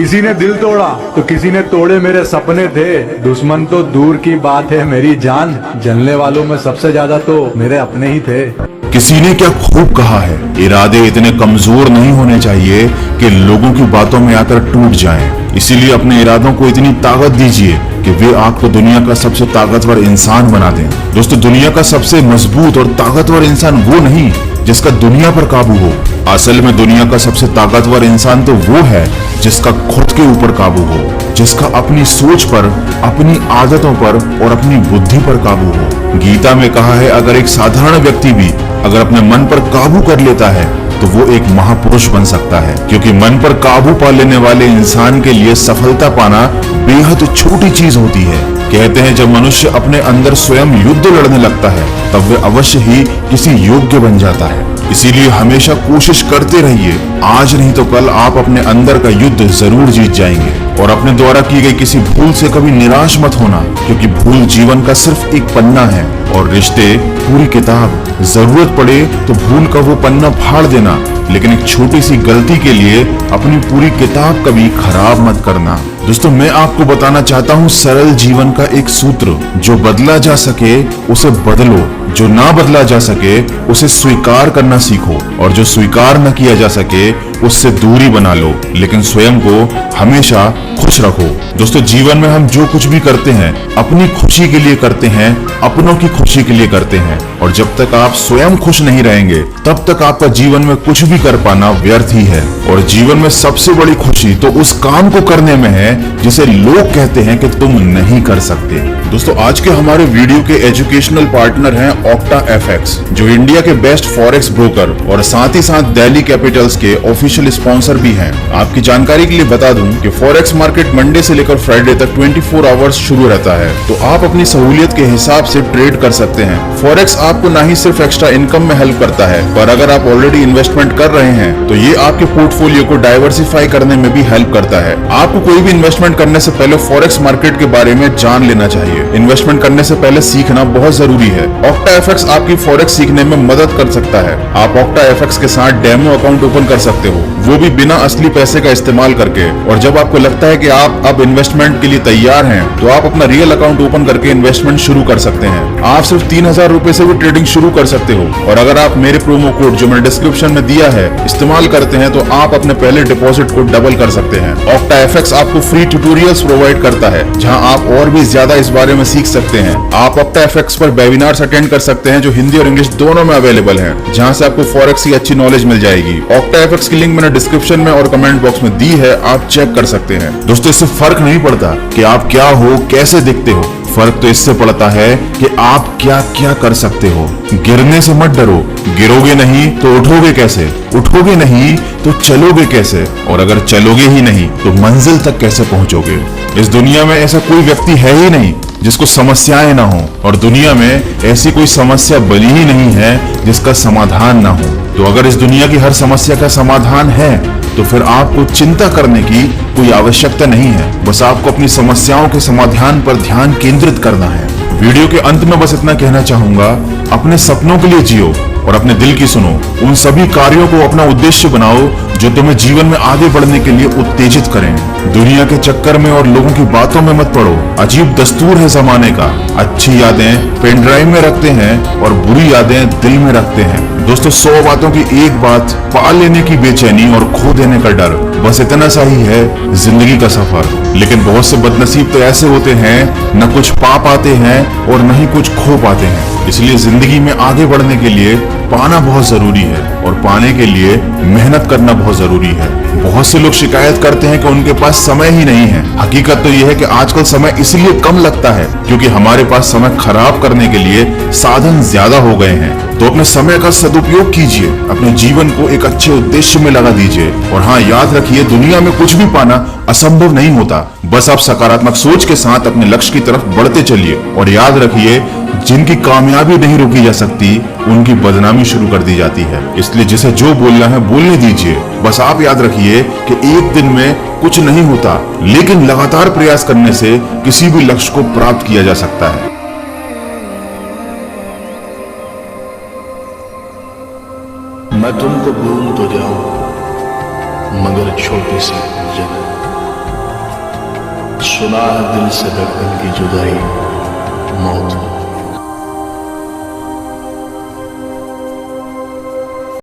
किसी ने दिल तोड़ा तो किसी ने तोड़े मेरे सपने थे। दुश्मन तो दूर की बात है मेरी जान, जलने वालों में सबसे ज्यादा तो मेरे अपने ही थे। किसी ने क्या खूब कहा है, इरादे इतने कमजोर नहीं होने चाहिए कि लोगों की बातों में आकर टूट जाएं। इसीलिए अपने इरादों को इतनी ताकत दीजिए कि वे आपको दुनिया का सबसे ताकतवर इंसान बना दें। दोस्तों, दुनिया का सबसे मजबूत और ताकतवर इंसान वो नहीं जिसका दुनिया पर काबू हो। असल में दुनिया का सबसे ताकतवर इंसान तो वो है जिसका खुद के ऊपर काबू हो, जिसका अपनी सोच पर, अपनी आदतों पर और अपनी बुद्धि पर काबू हो। गीता में कहा है, अगर एक साधारण व्यक्ति भी अगर अपने मन पर काबू कर लेता है तो वो एक महापुरुष बन सकता है, क्योंकि मन पर काबू पा लेने वाले इंसान के लिए सफलता पाना बेहद छोटी चीज होती है। कहते हैं, जब मनुष्य अपने अंदर स्वयं युद्ध लड़ने लगता है तब वह अवश्य ही किसी योग्य बन जाता है। इसीलिए हमेशा कोशिश करते रहिए, आज नहीं तो कल आप अपने अंदर का युद्ध जरूर जीत जाएंगे। और अपने द्वारा की गई किसी भूल से कभी निराश मत होना, क्योंकि भूल जीवन का सिर्फ एक पन्ना है और रिश्ते पूरी किताब। जरूरत पड़े तो भूल का वो पन्ना फाड़ देना, लेकिन एक छोटी सी गलती के लिए अपनी पूरी किताब कभी खराब मत करना। दोस्तों, मैं आपको बताना चाहता हूँ सरल जीवन का एक सूत्र, जो बदला जा सके उसे बदलो, जो ना बदला जा सके उसे स्वीकार करना सीखो, और जो स्वीकार न किया जा सके उससे दूरी बना लो, लेकिन स्वयं को हमेशा खुश रखो। दोस्तों, जीवन में हम जो कुछ भी करते हैं अपनी खुशी के लिए करते हैं, अपनों की खुशी के लिए करते हैं, और जब तक आप स्वयं खुश नहीं रहेंगे तब तक आपका जीवन में कुछ भी कर पाना व्यर्थ ही है। और जीवन में सबसे बड़ी खुशी तो उस काम को करने में है जिसे लोग कहते हैं कि तुम नहीं कर सकते। दोस्तों, आज के हमारे वीडियो के एजुकेशनल पार्टनर हैं ऑक्टा एफएक्स, जो इंडिया के बेस्ट फॉरेक्स ब्रोकर और साथ ही साथ दिल्ली कैपिटल्स के ऑफिशियल स्पॉन्सर भी हैं। आपकी जानकारी के लिए बता दूं कि फॉरेक्स मार्केट मंडे से लेकर फ्राइडे तक 24 आवर्स शुरू रहता है, तो आप अपनी सहूलियत के हिसाब से ट्रेड कर सकते हैं। फॉरेक्स आपको ना ही सिर्फ एक्स्ट्रा इनकम में हेल्प करता है, पर अगर आप ऑलरेडी इन्वेस्टमेंट कर रहे हैं तो ये आपके पोर्टफोलियो को डाइवर्सिफाई करने में भी हेल्प करता है। आपको कोई भी इन्वेस्टमेंट करने से पहले फॉरेक्स मार्केट के बारे में जान लेना चाहिए। इन्वेस्टमेंट करने से पहले सीखना बहुत जरूरी है। ऑक्टा एफएक्स आपकी फॉरेक्स सीखने में मदद कर सकता है। आप ऑक्टा एफएक्स के साथ डेमो अकाउंट ओपन कर सकते हो, वो भी बिना असली पैसे का इस्तेमाल करके। और जब आपको लगता है कि आप अब इन्वेस्टमेंट के लिए तैयार हैं, तो आप अपना रियल अकाउंट ओपन करके इन्वेस्टमेंट शुरू कर सकते हैं। आप सिर्फ 3000 रुपए से भी ट्रेडिंग शुरू कर सकते हो, और अगर आप मेरे प्रोमो कोड जो मैंने डिस्क्रिप्शन में दिया है इस्तेमाल करते हैं तो आप अपने पहले डिपॉजिट को डबल कर सकते हैं। ऑक्टा एफएक्स आपको फ्री ट्यूटोरियल्स प्रोवाइड करता है, जहां आप और भी ज्यादा इस बारे में सीख सकते हैं। आप ऑक्टा एफएक्स पर वेबिनार्स अटेंड कर सकते हैं जो हिंदी और इंग्लिश दोनों में अवेलेबल हैं, जहां से आपको फॉरेक्स की अच्छी नॉलेज मिल जाएगी। ऑक्टा एफएक्स की लिंक मैंने डिस्क्रिप्शन में और कमेंट बॉक्स में दी है, आप चेक कर सकते हैं। दोस्तों, इससे फर्क नहीं पड़ता कि आप क्या हो, कैसे दिखते हो, फर्क तो इससे पड़ता है कि आप क्या क्या कर सकते हो। गिरने से मत डरो, गिरोगे नहीं तो उठोगे कैसे, उठोगे नहीं तो चलोगे कैसे, और अगर चलोगे ही नहीं तो मंजिल तक कैसे पहुंचोगे। इस दुनिया में ऐसा कोई व्यक्ति है ही नहीं जिसको समस्याएं ना हो, और दुनिया में ऐसी कोई समस्या बनी ही नहीं है जिसका समाधान ना हो। तो अगर इस दुनिया की हर समस्या का समाधान है तो फिर आपको चिंता करने की कोई आवश्यकता नहीं है। बस आपको अपनी समस्याओं के समाधान पर ध्यान केंद्रित करना है। वीडियो के अंत में बस इतना कहना चाहूंगा, अपने सपनों के लिए जियो और अपने दिल की सुनो। उन सभी कार्यों को अपना उद्देश्य बनाओ जो तुम्हें जीवन में आगे बढ़ने के लिए उत्तेजित करें। दुनिया के चक्कर में और लोगों की बातों में मत पड़ो। अजीब दस्तूर है जमाने का, अच्छी यादें पेन ड्राइव में रखते हैं और बुरी यादें दिल में रखते हैं। दोस्तों, 100 बातों की एक बात, पा लेने की बेचैनी और खो देने का डर, बस इतना सा ही है जिंदगी का सफर। लेकिन बहुत से बदनसीब तो ऐसे होते हैं, न कुछ पा पाते हैं और न ही कुछ खो पाते हैं। इसलिए जिंदगी में आगे बढ़ने के लिए पाना बहुत जरूरी है, और पाने के लिए मेहनत करना बहुत जरूरी है। बहुत से लोग शिकायत करते हैं कि उनके पास समय ही नहीं है। हकीकत तो यह है कि आजकल समय इसलिए कम लगता है क्योंकि हमारे पास समय खराब करने के लिए साधन ज्यादा हो गए हैं। तो अपने समय का सदुपयोग कीजिए, अपने जीवन को एक अच्छे उद्देश्य में लगा दीजिए। और हाँ, याद रखिए, दुनिया में कुछ भी पाना असंभव नहीं होता। बस आप सकारात्मक सोच के साथ अपने लक्ष्य की तरफ बढ़ते चलिए। और याद रखिए, जिनकी कामयाबी नहीं रोकी जा सकती उनकी बदनामी शुरू कर दी जाती है। इसलिए जिसे जो बोलना है बोलने दीजिए। बस आप याद रखिए कि एक दिन में कुछ नहीं होता, लेकिन लगातार प्रयास करने से किसी भी लक्ष्य को प्राप्त किया जा सकता है। मैं तुमको भूल तो जाऊं, मगर छोटी सी जगह सुना है दिल से धड़कन की जुदाई मौत।